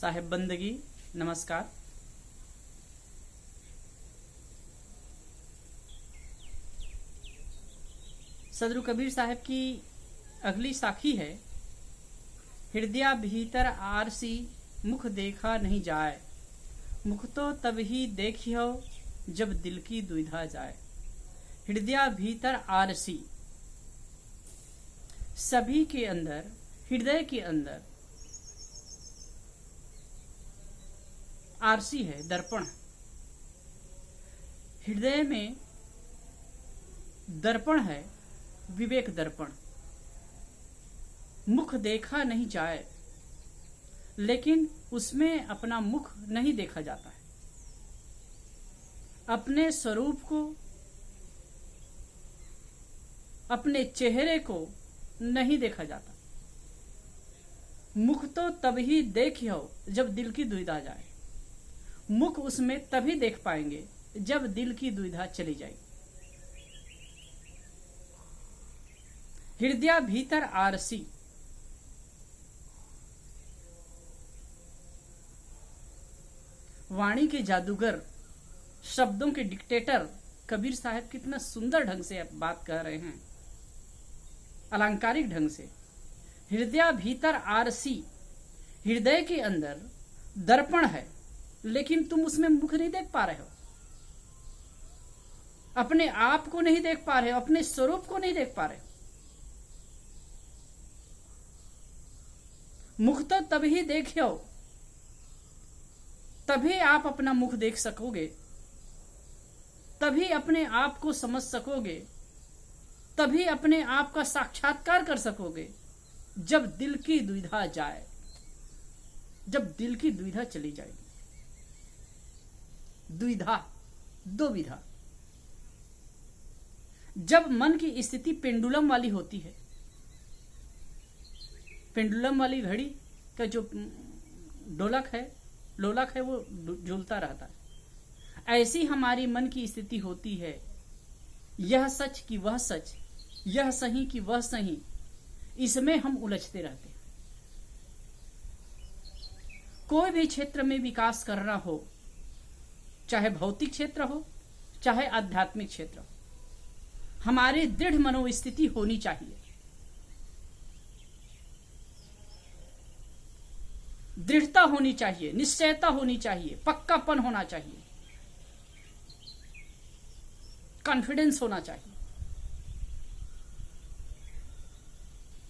साहेब बंदगी। नमस्कार। सदरु कबीर साहब की अगली साखी है, हृदय भीतर आरसी मुख देखा नहीं जाए, मुख तो तब ही देखियो जब दिल की दुविधा जाए। हृदय भीतर आरसी, सभी के अंदर, हृदय के अंदर आरसी है, दर्पण। हृदय में दर्पण है, विवेक दर्पण। मुख देखा नहीं जाए, लेकिन उसमें अपना मुख नहीं देखा जाता है, अपने स्वरूप को, अपने चेहरे को नहीं देखा जाता। मुख तो तभी देखियो जब दिल की दुविधा जाए, मुख उसमें तभी देख पाएंगे जब दिल की दुविधा चली जाएगी। हृदय भीतर आरसी, वाणी के जादूगर, शब्दों के डिक्टेटर कबीर साहब कितना सुंदर ढंग से बात कर रहे हैं, अलंकारिक ढंग से। हृदय भीतर आरसी, हृदय के अंदर दर्पण है, लेकिन तुम उसमें मुख नहीं देख पा रहे हो, अपने आप को नहीं देख पा रहे हो, अपने स्वरूप को नहीं देख पा रहे हो। मुख तो तभी देखियो, तभी आप अपना मुख देख सकोगे, तभी अपने आप को समझ सकोगे, तभी अपने आप का साक्षात्कार कर सकोगे जब दिल की दुविधा जाए, जब दिल की दुविधा चली जाएगी। दुविधा, दो विधा। जब मन की स्थिति पेंडुलम वाली होती है, पेंडुलम वाली घड़ी का जो लोलक है वो झूलता रहता है, ऐसी हमारी मन की स्थिति होती है। यह सच कि वह सच, यह सही कि वह सही, इसमें हम उलझते रहते हैं। कोई भी क्षेत्र में विकास करना हो, चाहे भौतिक क्षेत्र हो, चाहे आध्यात्मिक क्षेत्र हो, हमारी दृढ़ मनोस्थिति होनी चाहिए। दृढ़ता होनी चाहिए, निश्चयता होनी चाहिए, पक्कापन होना चाहिए, कॉन्फिडेंस होना चाहिए।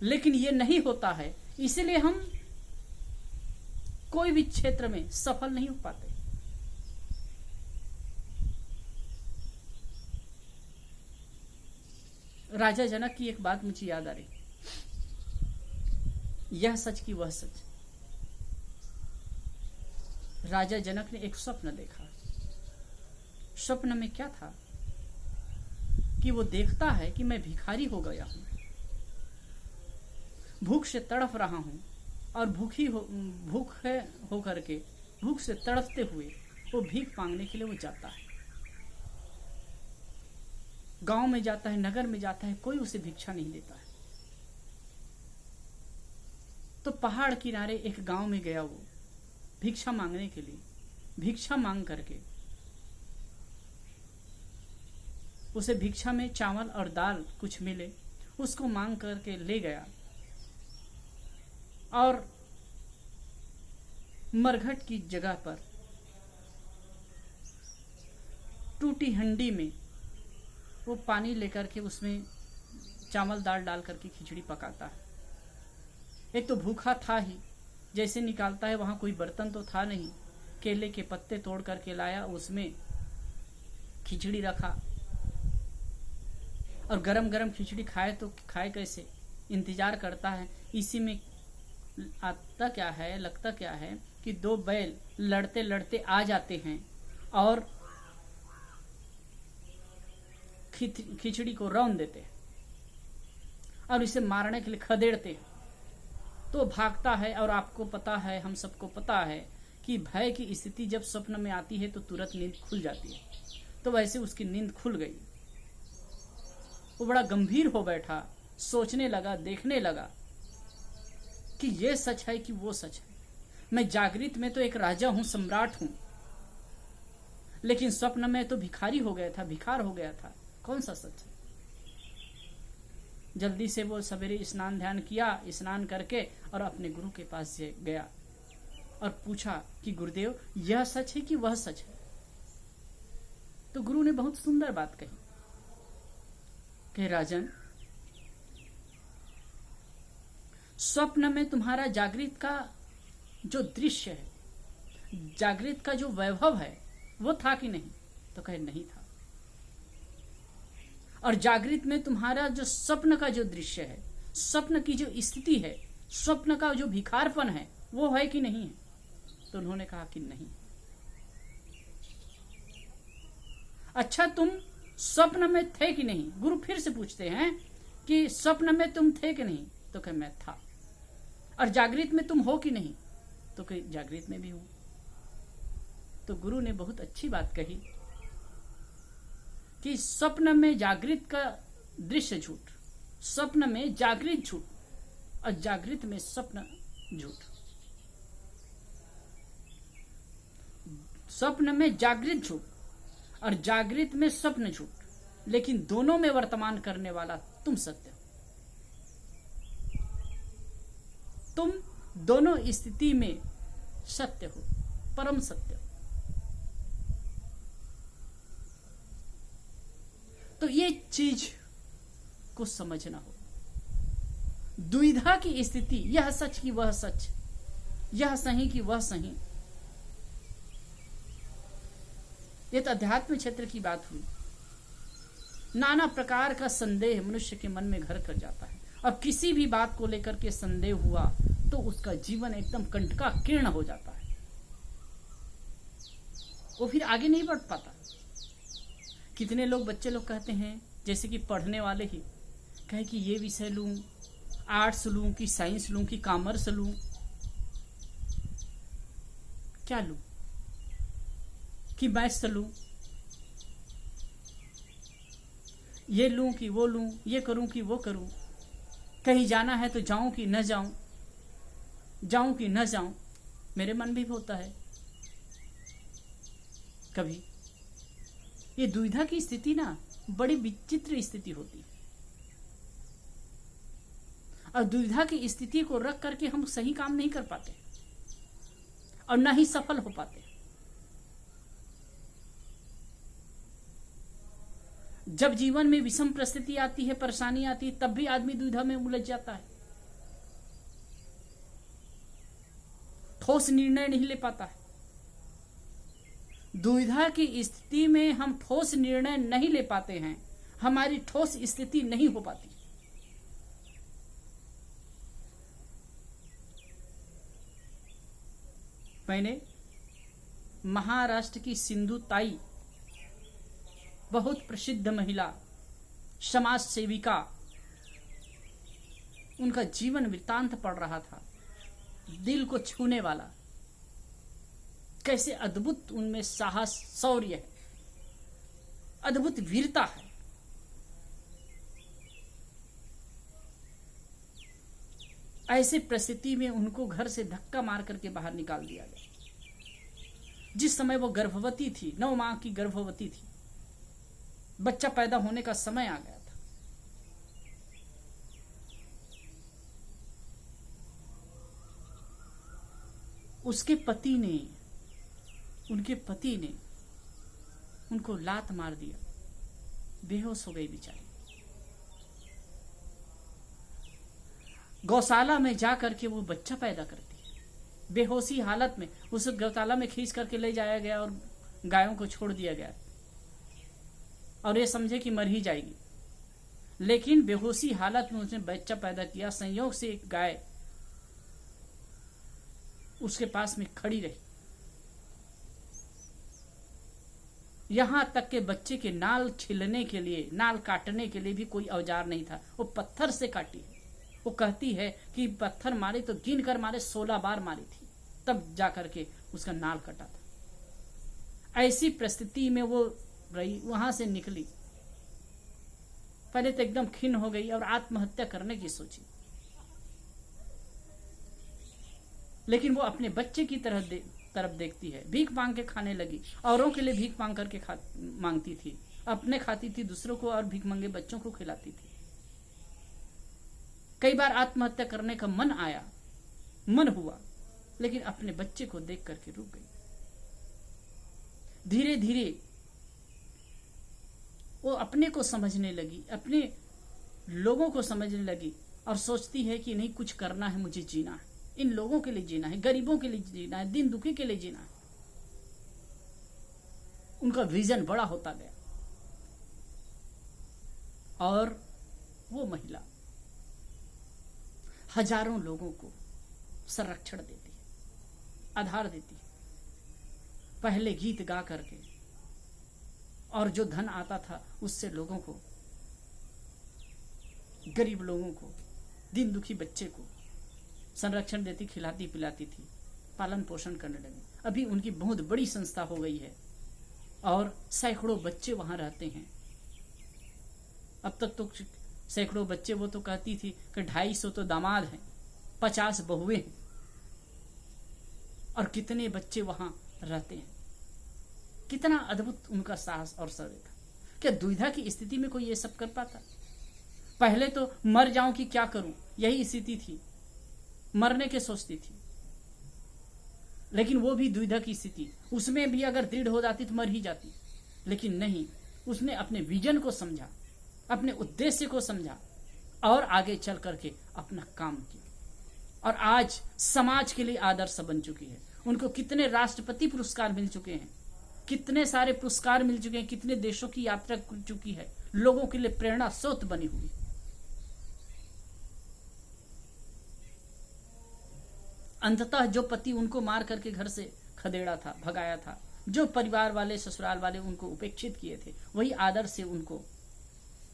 लेकिन ये नहीं होता है, इसलिए हम कोई भी क्षेत्र में सफल नहीं हो पाते। राजा जनक की एक बात मुझे याद आ रही, यह सच कि वह सच। राजा जनक ने एक स्वप्न देखा। स्वप्न में क्या था कि वो देखता है कि मैं भिखारी हो गया हूं, भूख से तड़फ रहा हूं, और भूख होकर भूख से तड़फते हुए वो भीख मांगने के लिए वो जाता है। गांव में जाता है, नगर में जाता है, कोई उसे भिक्षा नहीं देता है। तो पहाड़ किनारे एक गांव में गया वो भिक्षा मांगने के लिए। भिक्षा मांग करके उसे भिक्षा में चावल और दाल कुछ मिले, उसको मांग करके ले गया, और मरघट की जगह पर टूटी हंडी में वो पानी लेकर के उसमें चावल दाल डाल करके खिचड़ी पकाता है। एक तो भूखा था ही, जैसे निकालता है वहां कोई बर्तन तो था नहीं, केले के पत्ते तोड़ करके लाया, उसमें खिचड़ी रखा, और गरम गरम खिचड़ी खाए तो खाए कैसे, इंतजार करता है। इसी में आता क्या है, लगता क्या है कि दो बैल लड़ते लड़ते आ जाते हैं और खिचड़ी को रौंद देते हैं और इसे मारने के लिए खदेड़ते हैं। तो भागता है, और आपको पता है, हम सबको पता है कि भय की स्थिति जब स्वप्न में आती है तो तुरंत नींद खुल जाती है। तो वैसे उसकी नींद खुल गई, वो बड़ा गंभीर हो बैठा, सोचने लगा, देखने लगा कि ये सच है कि वो सच है। मैं जागृत में तो एक राजा हूं, सम्राट हूं, लेकिन स्वप्न में तो भिखारी हो गया था, भिखार हो गया था। कौन सा सच है? जल्दी से वो सवेरे स्नान ध्यान किया, स्नान करके और अपने गुरु के पास गया और पूछा कि गुरुदेव यह सच है कि वह सच है? तो गुरु ने बहुत सुंदर बात कही कि राजन, स्वप्न में तुम्हारा जागृत का जो दृश्य है, जागृत का जो वैभव है, वो था कि नहीं? तो कहे नहीं था। और जागृत में तुम्हारा जो स्वप्न का जो दृश्य है, स्वप्न की जो स्थिति है, स्वप्न का जो भिखारपन है, वो है कि नहीं है? तो उन्होंने कहा कि नहीं। अच्छा, तुम स्वप्न में थे कि नहीं? गुरु फिर से पूछते हैं कि स्वप्न में तुम थे कि नहीं? तो कहे मैं था। और जागृत में तुम हो कि नहीं? तो कहे जागृत में भी हूं। तो गुरु ने बहुत अच्छी बात कही कि स्वप्न में जागृत का दृश्य झूठ, स्वप्न में जागृत झूठ, और जागृत में स्वप्न झूठ। स्वप्न में जागृत झूठ और जागृत में स्वप्न झूठ, लेकिन दोनों में वर्तमान करने वाला तुम सत्य हो। तुम दोनों स्थिति में सत्य हो, परम सत्य हो। तो ये चीज को समझना हो। दुविधा की स्थिति, यह सच कि वह सच, यह सही कि वह सही, ये तो अध्यात्म क्षेत्र की बात हुई। नाना प्रकार का संदेह मनुष्य के मन में घर कर जाता है, और किसी भी बात को लेकर के संदेह हुआ तो उसका जीवन एकदम कंटकाकीर्ण हो जाता है, वो फिर आगे नहीं बढ़ पाता। कितने लोग, बच्चे लोग कहते हैं, जैसे कि पढ़ने वाले ही कहे कि ये विषय लूं, आर्ट्स लूं कि साइंस लूं कि कॉमर्स लूं, क्या लूं, कि मैथ्स लूं, ये लूं कि वो लूं, ये करूं कि वो करूं, कहीं जाना है तो जाऊं कि न जाऊं, जाऊं कि न जाऊं। मेरे मन भी होता है कभी। ये दुविधा की स्थिति ना बड़ी विचित्र स्थिति होती है, और दुविधा की स्थिति को रख करके हम सही काम नहीं कर पाते और ना ही सफल हो पाते। जब जीवन में विषम परिस्थिति आती है, परेशानी आती है, तब भी आदमी दुविधा में उलझ जाता है, ठोस निर्णय नहीं ले पाता है। दुविधा की स्थिति में हम ठोस निर्णय नहीं ले पाते हैं, हमारी ठोस स्थिति नहीं हो पाती। मैंने महाराष्ट्र की सिंधु ताई, बहुत प्रसिद्ध महिला, समाज सेविका, उनका जीवन वृत्तांत पढ़ रहा था, दिल को छूने वाला। कैसे अद्भुत उनमें साहस, शौर्य है, अद्भुत वीरता है। ऐसे परिस्थिति में उनको घर से धक्का मार करके बाहर निकाल दिया गया। जिस समय वो गर्भवती थी, 9 माह की गर्भवती थी, बच्चा पैदा होने का समय आ गया था। उसके पति ने, उनके पति ने उनको लात मार दिया, बेहोश हो गई बेचारी। गौशाला में जाकर के वो बच्चा पैदा करती है, बेहोशी हालत में उस गौशाला में खींच करके ले जाया गया और गायों को छोड़ दिया गया, और ये समझे कि मर ही जाएगी। लेकिन बेहोशी हालत में उसने बच्चा पैदा किया। संयोग से एक गाय उसके पास में खड़ी रही। यहां तक के बच्चे के नाल छिलने के लिए, नाल काटने के लिए भी कोई औजार नहीं था, वो पत्थर से काटी। वो कहती है कि पत्थर मारे तो गिन कर मारे, 16 बार मारी थी, तब जाकर के उसका नाल कटा था। ऐसी परिस्थिति में वो रही, वहां से निकली। पहले तो एकदम खिन्न हो गई और आत्महत्या करने की सोची। लेकिन वो अपने बच्चे की तरफ देखती है। भीख मांग के खाने लगी, औरों के लिए भीख मांग करके मांगती थी, अपने खाती थी, दूसरों को और भीख मांगे बच्चों को खिलाती थी। कई बार आत्महत्या करने का मन हुआ, लेकिन अपने बच्चे को देख करके रुक गई। धीरे धीरे वो अपने को समझने लगी, अपने लोगों को समझने लगी और सोचती है कि नहीं, कुछ करना है, मुझे जीना है, इन लोगों के लिए जीना है, गरीबों के लिए जीना है, दिन दुखी के लिए जीना है। उनका विजन बड़ा होता गया और वो महिला हजारों लोगों को संरक्षण देती है, आधार देती है। पहले गीत गा करके और जो धन आता था उससे लोगों को, गरीब लोगों को, दिन दुखी बच्चे को संरक्षण देती, खिलाती पिलाती थी, पालन पोषण करने लगी। अभी उनकी बहुत बड़ी संस्था हो गई है और सैकड़ों बच्चे वहां रहते हैं। अब तक तो सैकड़ों बच्चे, वो तो कहती थी कि 250 तो दामाद हैं, 50 बहुएं हैं और कितने बच्चे वहां रहते हैं। कितना अद्भुत उनका साहस और शौर्य था। क्या दुविधा की स्थिति में कोई ये सब कर पाता? पहले तो मर जाऊं कि क्या करूं, यही स्थिति थी, मरने के सोचती थी। लेकिन वो भी दुविधा की स्थिति, उसमें भी अगर दृढ़ हो जाती तो मर ही जाती। लेकिन नहीं, उसने अपने विजन को समझा, अपने उद्देश्य को समझा और आगे चल करके अपना काम किया और आज समाज के लिए आदर्श बन चुकी है। उनको कितने राष्ट्रपति पुरस्कार मिल चुके हैं, कितने सारे पुरस्कार मिल चुके हैं, कितने देशों की यात्रा कर चुकी है, लोगों के लिए प्रेरणा स्रोत बनी हुई। अंततः जो पति उनको मार करके घर से खदेड़ा था, भगाया था, जो परिवार वाले, ससुराल वाले उनको उपेक्षित किए थे, वही आदर से उनको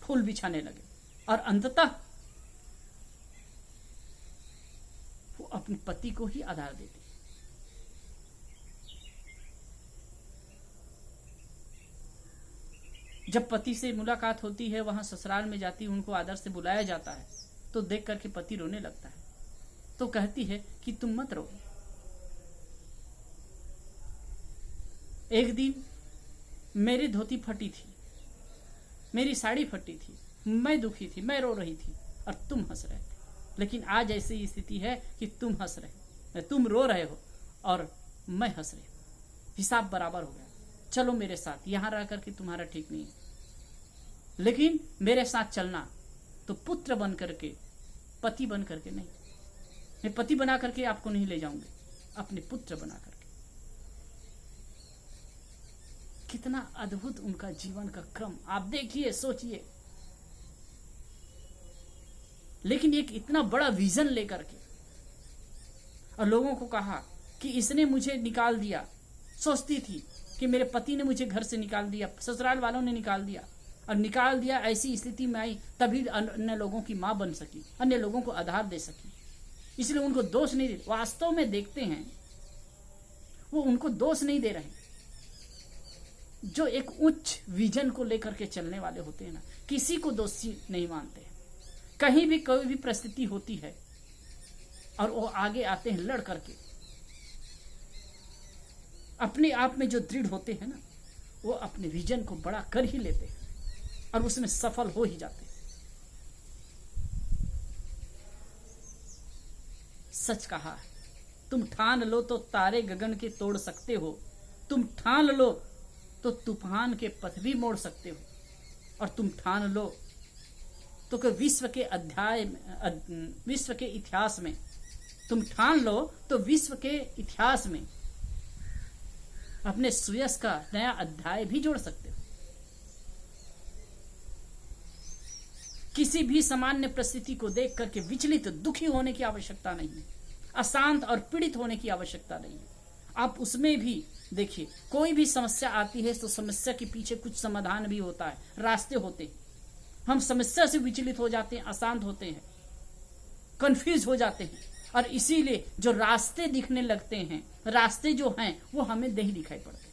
फूल बिछाने लगे और अंततः वो अपने पति को ही आधार देती। जब पति से मुलाकात होती है, वहां ससुराल में जाती, उनको आदर से बुलाया जाता है, तो देख करके पति रोने लगता है। तो कहती है कि तुम मत रो। एक दिन मेरी धोती फटी थी, मेरी साड़ी फटी थी, मैं दुखी थी, मैं रो रही थी और तुम हंस रहे थे। लेकिन आज ऐसी स्थिति है कि तुम हंस रहे, तुम रो रहे हो और मैं हंस रही हूं। हिसाब बराबर हो गया। चलो मेरे साथ, यहां रह करके तुम्हारा ठीक नहीं है, लेकिन मेरे साथ चलना तो पुत्र बन करके, पति बन करके नहीं। मैं पति बना करके आपको नहीं ले जाऊंगी, अपने पुत्र बना करके। कितना अद्भुत उनका जीवन का क्रम, आप देखिए, सोचिए। लेकिन एक इतना बड़ा विजन लेकर के और लोगों को कहा कि इसने मुझे निकाल दिया। सोचती थी कि मेरे पति ने मुझे घर से निकाल दिया, ससुराल वालों ने निकाल दिया और निकाल दिया, ऐसी स्थिति में आई, तभी अन्य लोगों की मां बन सकी, अन्य लोगों को आधार दे सकी। इसलिए उनको दोष नहीं दे, वास्तव में देखते हैं वो उनको दोष नहीं दे रहे। जो एक उच्च विजन को लेकर के चलने वाले होते हैं ना, किसी को दोषी नहीं मानते। कहीं भी कोई भी परिस्थिति होती है और वो आगे आते हैं लड़ करके, अपने आप में जो दृढ़ होते हैं ना, वो अपने विजन को बड़ा कर ही लेते हैं और उसमें सफल हो ही जाते हैं। सच कहा है, तुम ठान लो तो तारे गगन के तोड़ सकते हो, तुम ठान लो तो तूफान के पथ भी मोड़ सकते हो, और तुम ठान लो तो विश्व के इतिहास में, तुम ठान लो तो विश्व के इतिहास में अपने सुयश का नया अध्याय भी जोड़ सकते हो। किसी भी सामान्य परिस्थिति को देख करके विचलित, दुखी होने की आवश्यकता नहीं है, अशांत और पीड़ित होने की आवश्यकता नहीं है। आप उसमें भी देखिए, कोई भी समस्या आती है तो समस्या के पीछे कुछ समाधान भी होता है, रास्ते होते हैं। हम समस्या से विचलित हो जाते हैं, अशांत होते हैं, कंफ्यूज हो जाते हैं, और इसीलिए जो रास्ते दिखने लगते हैं, रास्ते जो हैं वो हमें नहीं दिखाई पड़ते।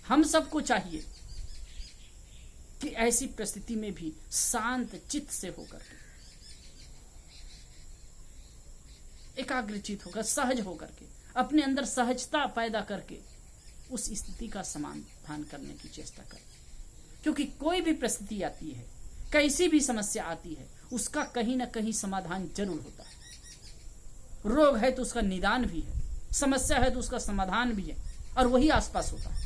हम सबको चाहिए कि ऐसी परिस्थिति में भी शांत चित्त से होकर के एकाग्रचित होकर, सहज होकर के, अपने अंदर सहजता पैदा करके उस स्थिति का समाधान करने की चेष्टा करें। क्योंकि कोई भी परिस्थिति आती है, कैसी भी समस्या आती है, उसका कहीं ना कहीं समाधान जरूर होता है। रोग है तो उसका निदान भी है, समस्या है तो उसका समाधान भी है, और वही आसपास होता है।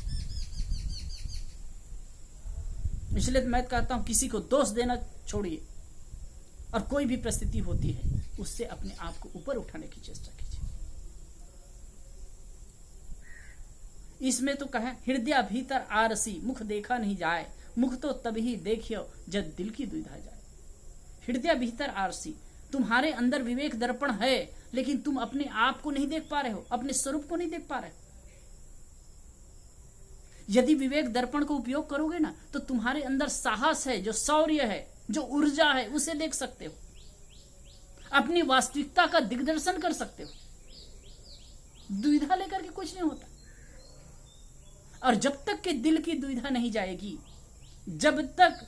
इसलिए मैं कहता हूं किसी को दोष देना छोड़िए, और कोई भी परिस्थिति होती है उससे अपने आप को ऊपर उठाने की चेष्टा कीजिए। इसमें तो कहे हृदय भीतर आरसी, मुख देखा नहीं जाए, मुख तो तभी देखियो जब दिल की दुविधा जाए। हृदय भीतर आरसी, तुम्हारे अंदर विवेक दर्पण है, लेकिन तुम अपने आप को नहीं देख पा रहे हो, अपने स्वरूप को नहीं देख पा रहे हो। यदि विवेक दर्पण को उपयोग करोगे ना, तो तुम्हारे अंदर साहस है, जो शौर्य है, जो ऊर्जा है, उसे देख सकते हो, अपनी वास्तविकता का दिग्दर्शन कर सकते हो। दुविधा लेकर के कुछ नहीं होता। और जब तक कि दिल की दुविधा नहीं जाएगी, जब तक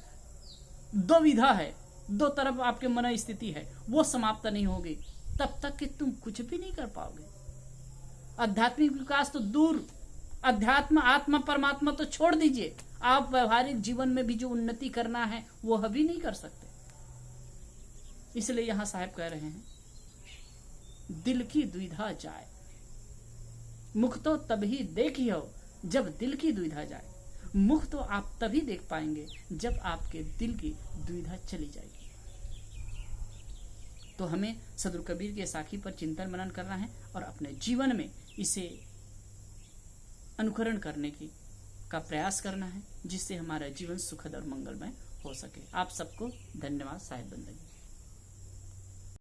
दो विधा है, दो तरफ आपके मन स्थिति है, वो समाप्त नहीं होगी, तब तक कि तुम कुछ भी नहीं कर पाओगे। आध्यात्मिक विकास तो दूर, अध्यात्म आत्मा परमात्मा तो छोड़ दीजिए, आप व्यवहारिक जीवन में भी जो उन्नति करना है वो अभी नहीं कर सकते। इसलिए यहां साहब कह रहे हैं, दिल की दुविधा जाए, मुख तो तभी देखियो जब दिल की दुविधा जाए। मुख तो आप तभी देख पाएंगे जब आपके दिल की दुविधा चली जाएगी। तो हमें सदगुरु कबीर के साखी पर चिंतन मनन करना है और अपने जीवन में इसे अनुकरण करने का प्रयास करना है, जिससे हमारा जीवन सुखद और मंगलमय हो सके। आप सबको धन्यवाद। साहेब बंदगी।